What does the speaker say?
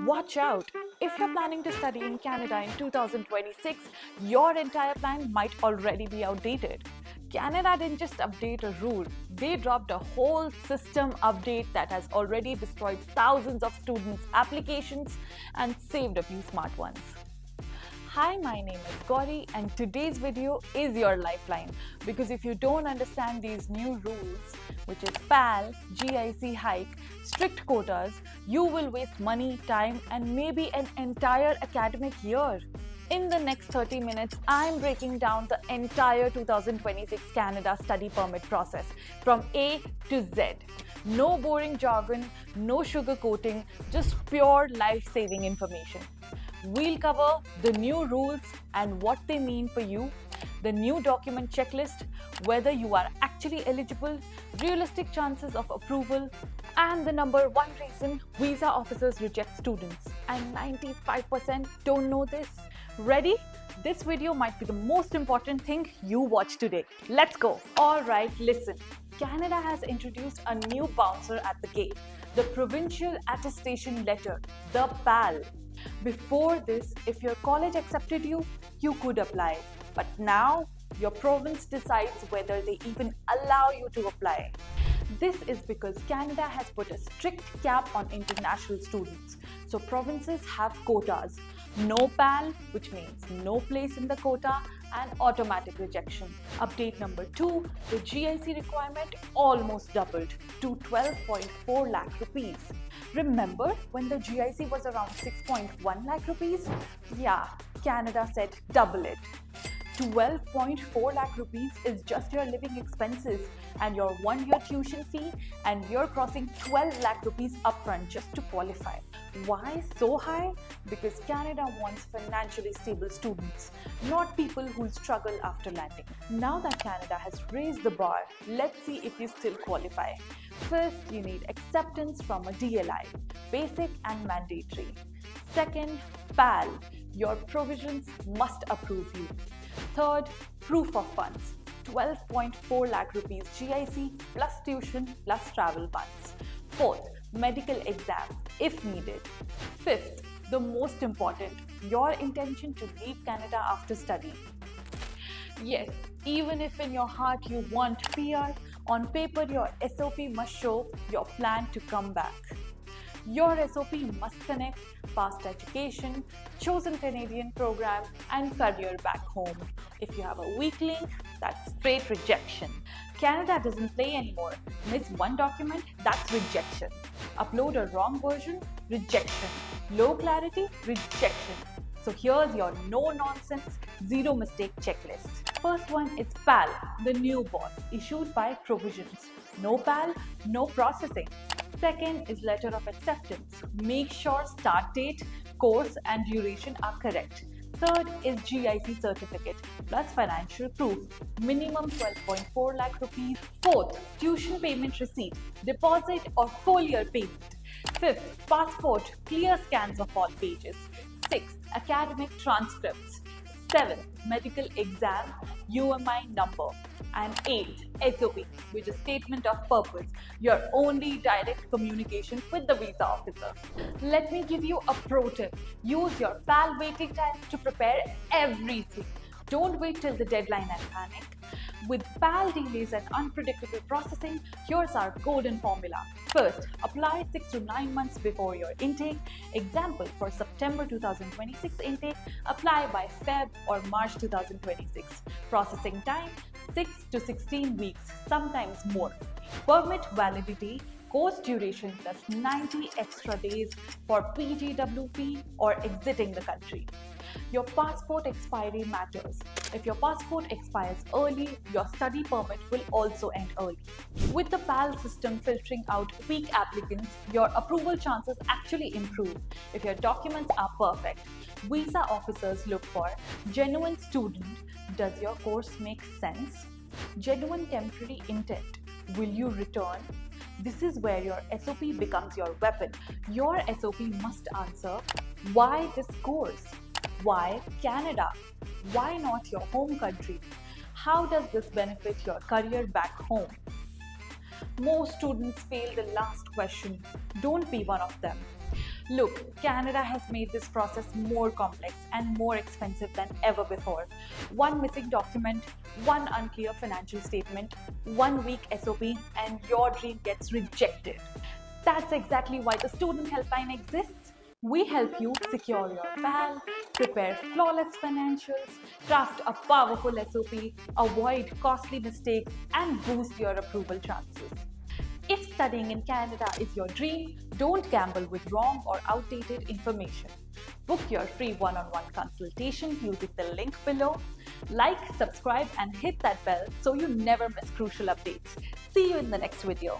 Watch out! If you're planning to study in Canada in 2026, your entire plan might already be outdated. Canada didn't just update a rule, they dropped a whole system update that has already destroyed thousands of students' applications and saved a few smart ones. Hi, my name is Gauri and today's video is your lifeline because if you don't understand these new rules, which is PAL, GIC hike, strict quotas, you will waste money, time and maybe an entire academic year. In the next 30 minutes, I'm breaking down the entire 2026 Canada study permit process from A to Z. No boring jargon, no sugarcoating, just pure life-saving information. We'll cover the new rules and what they mean for you, the new document checklist, whether you are actually eligible, realistic chances of approval, and the number one reason visa officers reject students. And 95% don't know this. Ready? This video might be the most important thing you watch today. Let's go! Alright, listen. Canada has introduced a new bouncer at the gate, the Provincial Attestation Letter, the PAL. Before this, if your college accepted you, you could apply. But now, your province decides whether they even allow you to apply. This is because Canada has put a strict cap on international students. So provinces have quotas. No PAL, which means no place in the quota, and automatic rejection. Update number 2, the GIC requirement almost doubled to 12.4 lakh rupees. Remember when the GIC was around 6.1 lakh rupees? Yeah, Canada said double it. 12.4 lakh rupees is just your living expenses and your 1-year tuition fee, and you're crossing 12 lakh rupees upfront just to qualify. Why so high? Because Canada wants financially stable students, not people who struggle after landing. Now that Canada has raised the bar, let's see if you still qualify. First, you need acceptance from a DLI, basic and mandatory. Second, PAL, your provisions must approve you. Third, proof of funds, 12.4 lakh rupees GIC plus tuition plus travel funds. Fourth, medical exam if needed. Fifth, the most important, your intention to leave Canada after studying. Yes, even if in your heart you want PR, on paper your SOP must show your plan to come back. Your SOP must connect past education, chosen Canadian program, and career back home. If you have a weak link, that's straight rejection. Canada doesn't play anymore. Miss one document, that's rejection. Upload a wrong version, rejection. Low clarity, rejection. So here's your no-nonsense, zero-mistake checklist. First one is PAL, the new boss, issued by provisions. No PAL, no processing. Second is letter of acceptance. Make sure start date, course and duration are correct. Third is GIC certificate plus financial proof, minimum 12.4 lakh rupees. Fourth, tuition payment receipt, deposit or full year payment. Fifth, passport, clear scans of all pages. Sixth, academic transcripts. Seventh, medical exam, UMI number. And 8th, SOP, which is statement of purpose, your only direct communication with the visa officer. Let me give you a pro tip. Use your PAL waiting time to prepare everything. Don't wait till the deadline and panic. With PAL delays and unpredictable processing, here's our golden formula. First, apply 6 to 9 months before your intake. Example, for September 2026 intake, apply by Feb or March 2026. Processing time, 6 to 16 weeks, sometimes more. Permit validity, course duration plus 90 extra days for PGWP or exiting the country. Your passport expiry matters. If your passport expires early, your study permit will also end early. With the PAL system filtering out weak applicants, your approval chances actually improve if your documents are perfect. Visa officers look for genuine student. Does your course make sense? Genuine temporary intent. Will you return? This is where your SOP becomes your weapon. Your SOP must answer, why this course? Why Canada? Why not your home country? How does this benefit your career back home? Most students fail the last question. Don't be one of them. Look, Canada has made this process more complex and more expensive than ever before. One missing document, one unclear financial statement, one weak SOP, and your dream gets rejected. That's exactly why the Student Helpline exists. We help you secure your PAL, prepare flawless financials, craft a powerful SOP, avoid costly mistakes, and boost your approval chances. If studying in Canada is your dream, don't gamble with wrong or outdated information. Book your free one-on-one consultation using the link below. Like, subscribe, and hit that bell so you never miss crucial updates. See you in the next video.